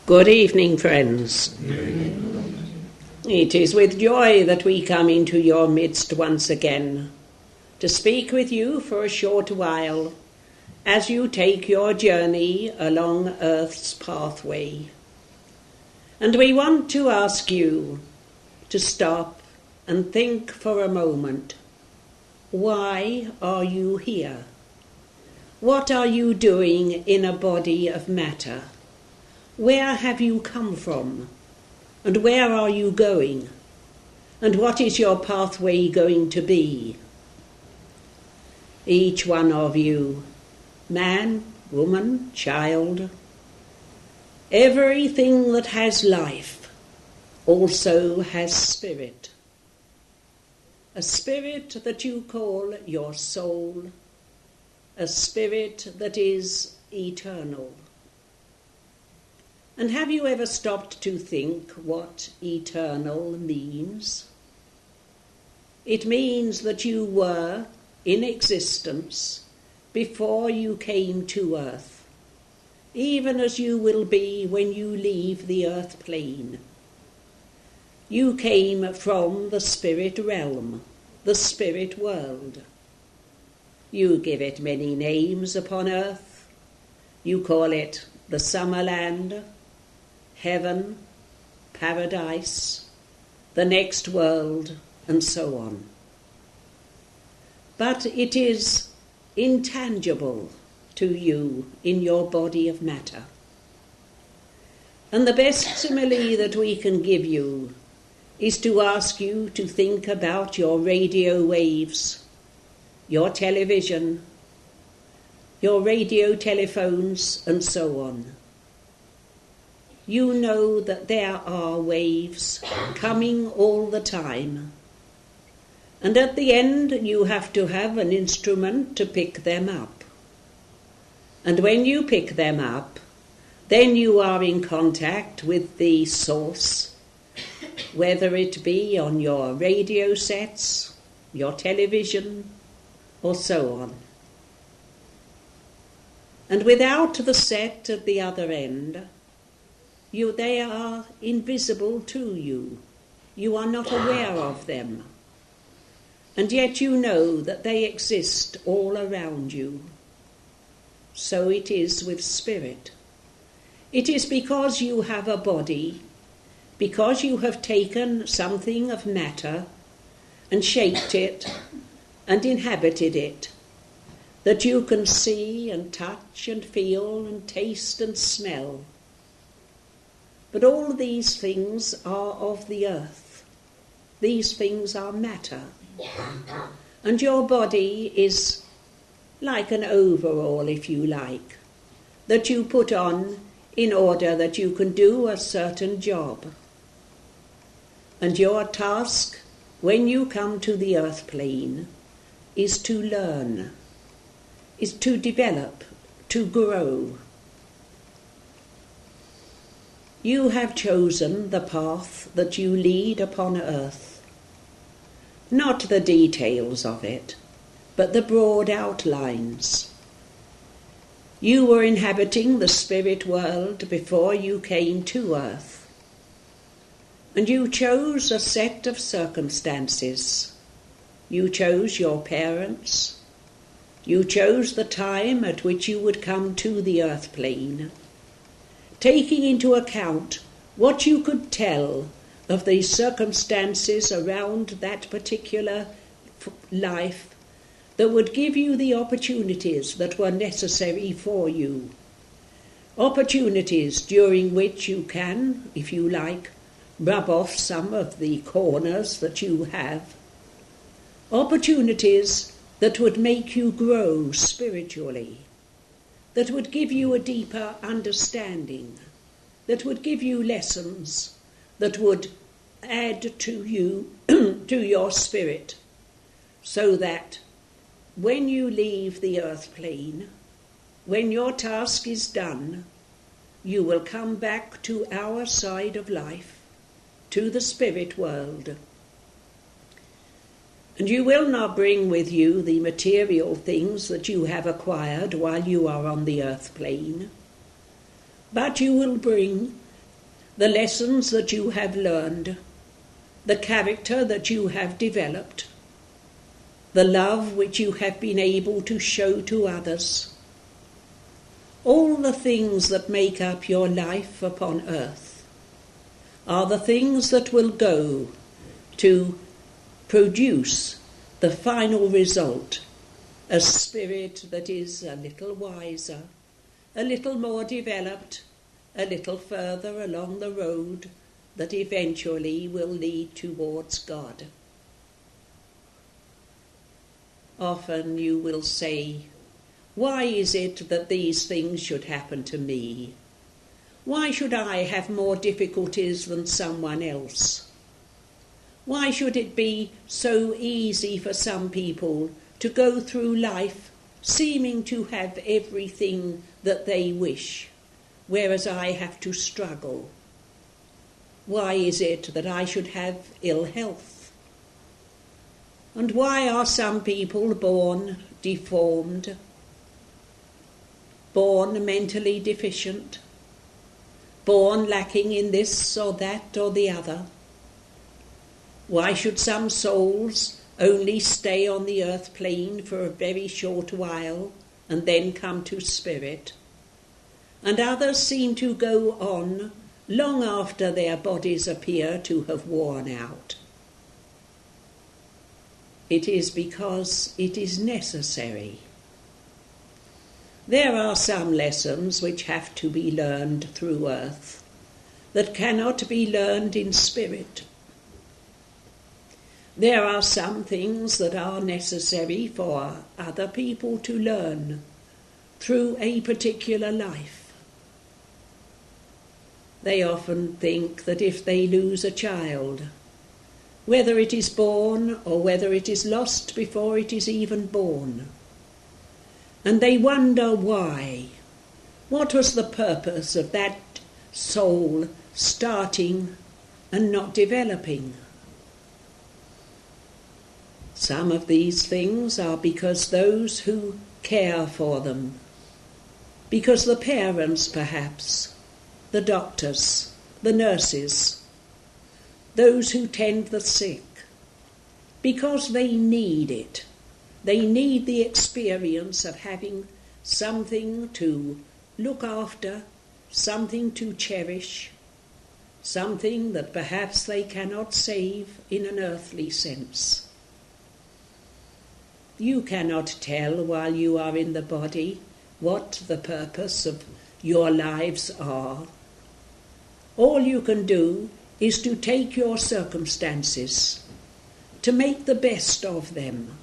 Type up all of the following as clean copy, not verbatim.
Good evening, friends. It is with joy that we come into your midst once again to speak with you for a short while as you take your journey along Earth's pathway. And we want to ask you to stop and think for a moment. Why are you here? What are you doing in a body of matter? Where have you come from? And where are you going? And what is your pathway going to be? Each one of you, man, woman, child, everything that has life also has spirit. A spirit that you call your soul, a spirit that is eternal. And have you ever stopped to think what eternal means? It means that you were in existence before you came to earth, even as you will be when you leave the earth plane. You came from the spirit realm, the spirit world. You give it many names upon earth. You call it the Summerland, heaven, paradise, the next world, and so on. But it is intangible to you in your body of matter. And the best simile that we can give you is to ask you to think about your radio waves, your television, your radio telephones, and so on. You know that there are waves coming all the time, and at the end you have to have an instrument to pick them up. And when you pick them up, then you are in contact with the source, whether it be on your radio sets, your television, or so on. And without the set at the other end, they are invisible to you. You are not aware of them. And yet you know that they exist all around you. So it is with spirit. It is because you have a body, because you have taken something of matter and shaped it and inhabited it, that you can see and touch and feel and taste and smell. But all these things are of the earth. These things are matter. And your body is like an overall, if you like, that you put on in order that you can do a certain job. And your task, when you come to the earth plane, is to learn, is to develop, to grow. You have chosen the path that you lead upon earth, not the details of it, but the broad outlines. You were inhabiting the spirit world before you came to earth, and you chose a set of circumstances. You chose your parents. You chose the time at which you would come to the earth plane, taking into account what you could tell of the circumstances around that particular life that would give you the opportunities that were necessary for you. Opportunities during which you can, if you like, rub off some of the corners that you have. Opportunities that would make you grow spiritually, that would give you a deeper understanding, that would give you lessons, that would add to you, to your spirit, so that when you leave the earth plane, when your task is done, you will come back to our side of life, to the spirit world. And you will not bring with you the material things that you have acquired while you are on the earth plane, but you will bring the lessons that you have learned, the character that you have developed, the love which you have been able to show to others, all the things that make up your life upon earth are the things that will go to produce the final result, a spirit that is a little wiser, a little more developed, a little further along the road that eventually will lead towards God. Often you will say, why is it that these things should happen to me? Why should I have more difficulties than someone else? Why should it be so easy for some people to go through life seeming to have everything that they wish, whereas I have to struggle? Why is it that I should have ill health? And why are some people born deformed, born mentally deficient, born lacking in this or that or the other? Why should some souls only stay on the earth plane for a very short while and then come to spirit, and others seem to go on long after their bodies appear to have worn out? It is because it is necessary. There are some lessons which have to be learned through earth that cannot be learned in spirit. There are some things that are necessary for other people to learn through a particular life. They often think that if they lose a child, whether it is born or whether it is lost before it is even born, and they wonder why. What was the purpose of that soul starting and not developing? Some of these things are because those who care for them, because the parents perhaps, the doctors, the nurses, those who tend the sick, because they need it. They need the experience of having something to look after, something to cherish, something that perhaps they cannot save in an earthly sense. You cannot tell while you are in the body what the purpose of your lives are. All you can do is to take your circumstances, to make the best of them,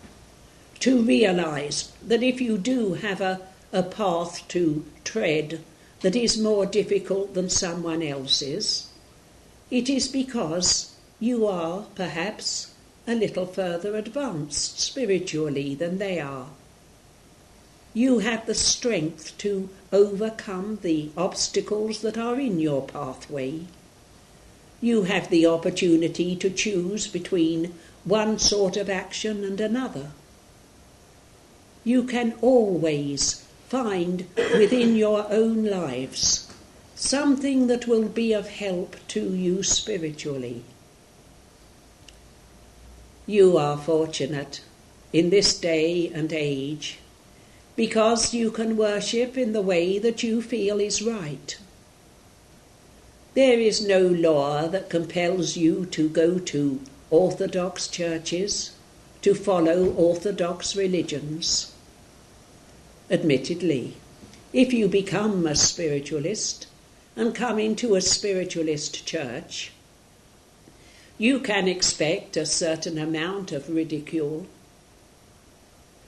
to realize that if you do have a path to tread that is more difficult than someone else's, it is because you are perhaps a little further advanced spiritually than they are. You have the strength to overcome the obstacles that are in your pathway. You have the opportunity to choose between one sort of action and another. You can always find within your own lives something that will be of help to you spiritually. You are fortunate in this day and age because you can worship in the way that you feel is right. There is no law that compels you to go to orthodox churches, to follow orthodox religions. Admittedly, if you become a spiritualist and come into a spiritualist church, you can expect a certain amount of ridicule.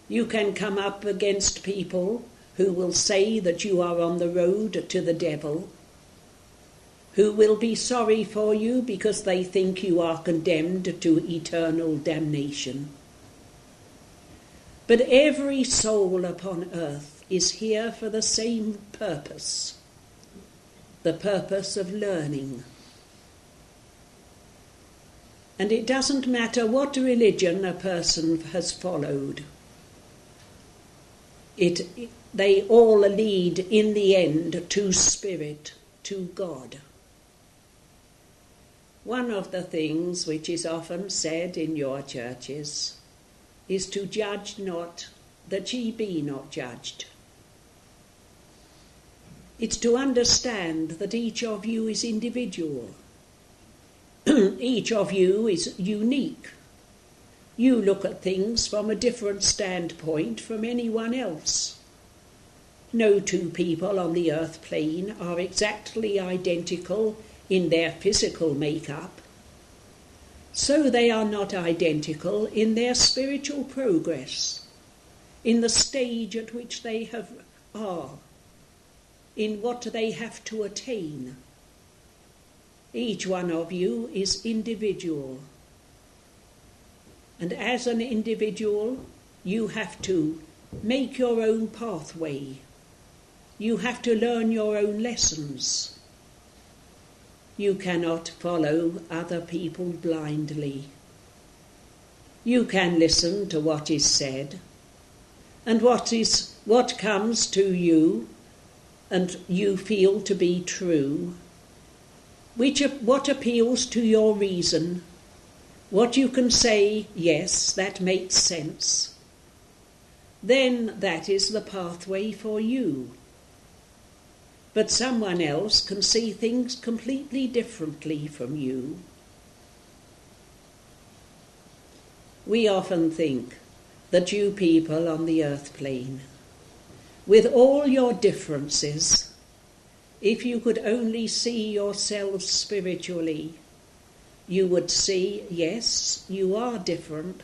You can come up against people who will say that you are on the road to the devil, who will be sorry for you because they think you are condemned to eternal damnation. But every soul upon earth is here for the same purpose, the purpose of learning. And it doesn't matter what religion a person has followed. They all lead in the end to spirit, to God. One of the things which is often said in your churches is to judge not, that ye be not judged. It's to understand that each of you is individual. Each of you is unique. You look at things from a different standpoint from anyone else. No two people on the earth plane are exactly identical in their physical makeup, so they are not identical in their spiritual progress, in the stage at which they are, in what they have to attain. Each one of you is individual, and as an individual, you have to make your own pathway. You have to learn your own lessons. You cannot follow other people blindly. You can listen to what is said, and what comes to you and you feel to be true, what appeals to your reason, what you can say, yes, that makes sense, then that is the pathway for you. But someone else can see things completely differently from you. We often think that you people on the earth plane, with all your differences, if you could only see yourselves spiritually, you would see, yes, you are different,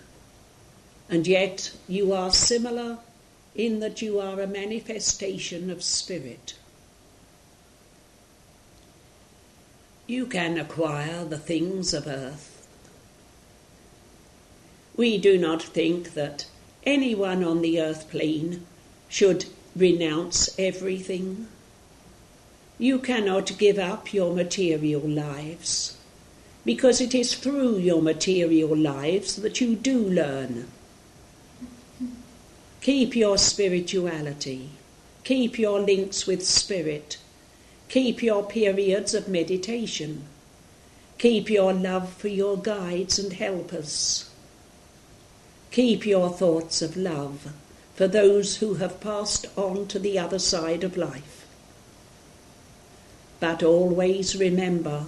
and yet you are similar in that you are a manifestation of spirit. You can acquire the things of earth. We do not think that anyone on the earth plane should renounce everything. You cannot give up your material lives, because it is through your material lives that you do learn. Keep your spirituality, keep your links with spirit, keep your periods of meditation, keep your love for your guides and helpers, keep your thoughts of love for those who have passed on to the other side of life. But always remember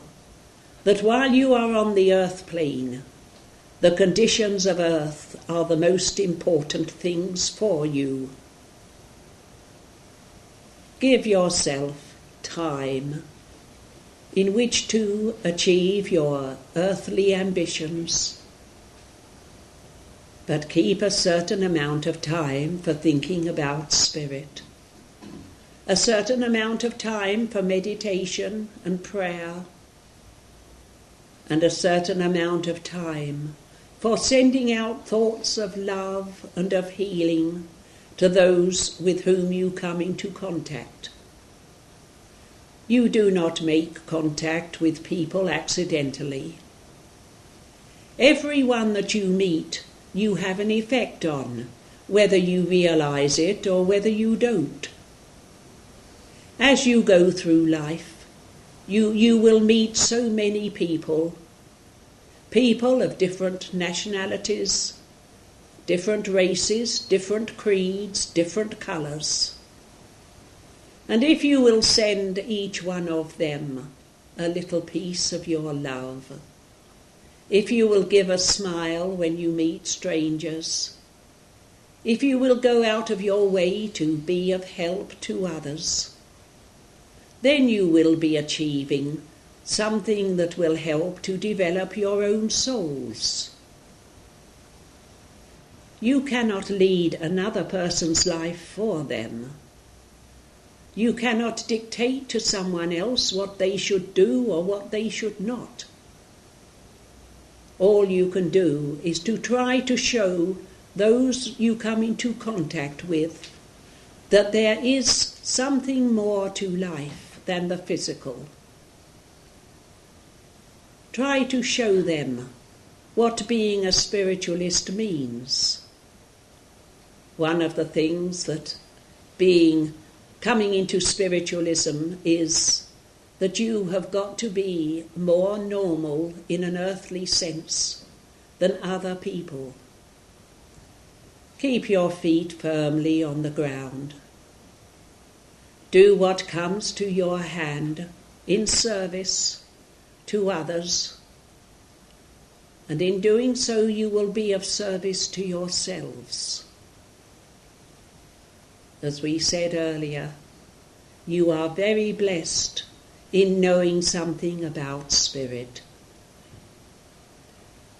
that while you are on the earth plane, the conditions of earth are the most important things for you. Give yourself time in which to achieve your earthly ambitions, but keep a certain amount of time for thinking about spirit, a certain amount of time for meditation and prayer, and a certain amount of time for sending out thoughts of love and of healing to those with whom you come into contact. You do not make contact with people accidentally. Everyone that you meet, you have an effect on, whether you realize it or whether you don't. As you go through life, you will meet so many people of different nationalities, different races, different creeds, different colours. And if you will send each one of them a little piece of your love, if you will give a smile when you meet strangers, if you will go out of your way to be of help to others, then you will be achieving something that will help to develop your own souls. You cannot lead another person's life for them. You cannot dictate to someone else what they should do or what they should not. All you can do is to try to show those you come into contact with that there is something more to life than the physical. Try to show them what being a spiritualist means. One of the things that coming into spiritualism is that you have got to be more normal in an earthly sense than other people. Keep your feet firmly on the ground. Do what comes to your hand in service to others, and in doing so you will be of service to yourselves. As we said earlier, you are very blessed in knowing something about spirit.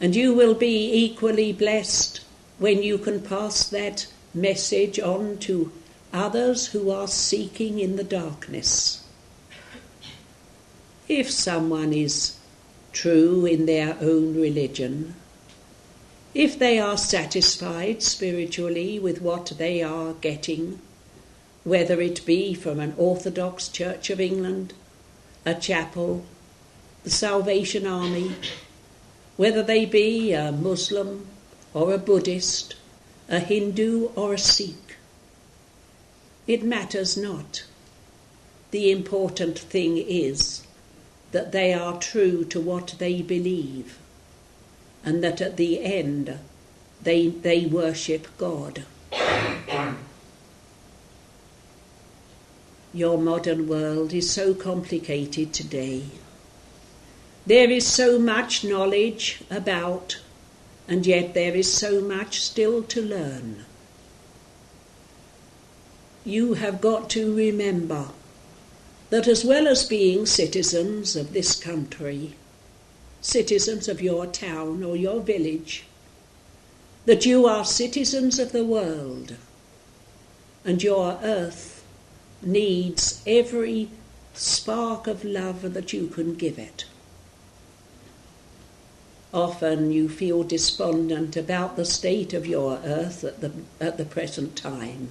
And you will be equally blessed when you can pass that message on to others who are seeking in the darkness. If someone is true in their own religion, if they are satisfied spiritually with what they are getting, whether it be from an Orthodox Church of England, a chapel, the Salvation Army, whether they be a Muslim or a Buddhist, a Hindu or a Sikh, it matters not. The important thing is that they are true to what they believe, and that at the end they worship God. Your modern world is so complicated today. There is so much knowledge about, and yet there is so much still to learn. You have got to remember that as well as being citizens of this country, citizens of your town or your village, that you are citizens of the world, and your earth needs every spark of love that you can give it. Often you feel despondent about the state of your earth at the present time.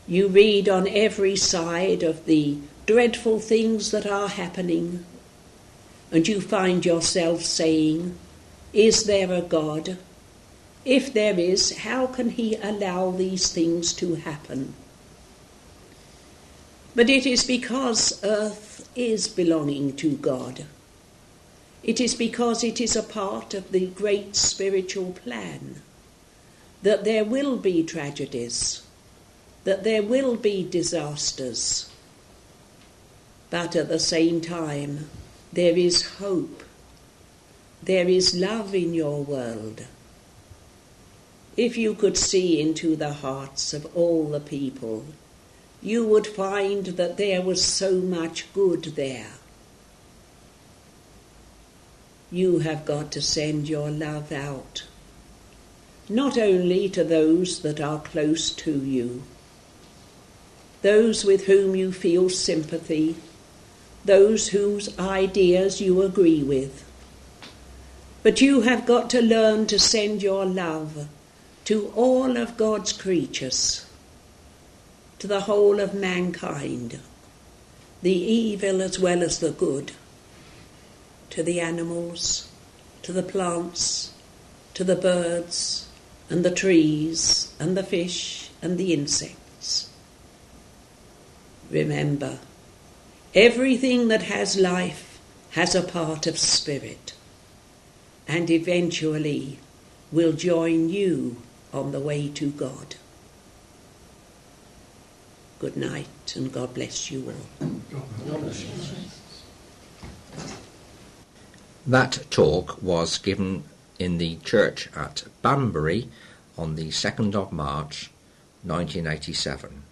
You read on every side of the dreadful things that are happening, and you find yourself saying, is there a God? If there is, how can he allow these things to happen? But it is because earth is belonging to God. It is because it is a part of the great spiritual plan that there will be tragedies, that there will be disasters. But at the same time, there is hope. There is love in your world. If you could see into the hearts of all the people, you would find that there was so much good there. You have got to send your love out, not only to those that are close to you, those with whom you feel sympathy, those whose ideas you agree with, but you have got to learn to send your love to all of God's creatures, to the whole of mankind, the evil as well as the good, to the animals, to the plants, to the birds and the trees and the fish and the insects. Remember, everything that has life has a part of spirit, and eventually will join you on the way to God. Good night, and God bless you all. That talk was given in the church at Banbury on the 2nd of March 1987.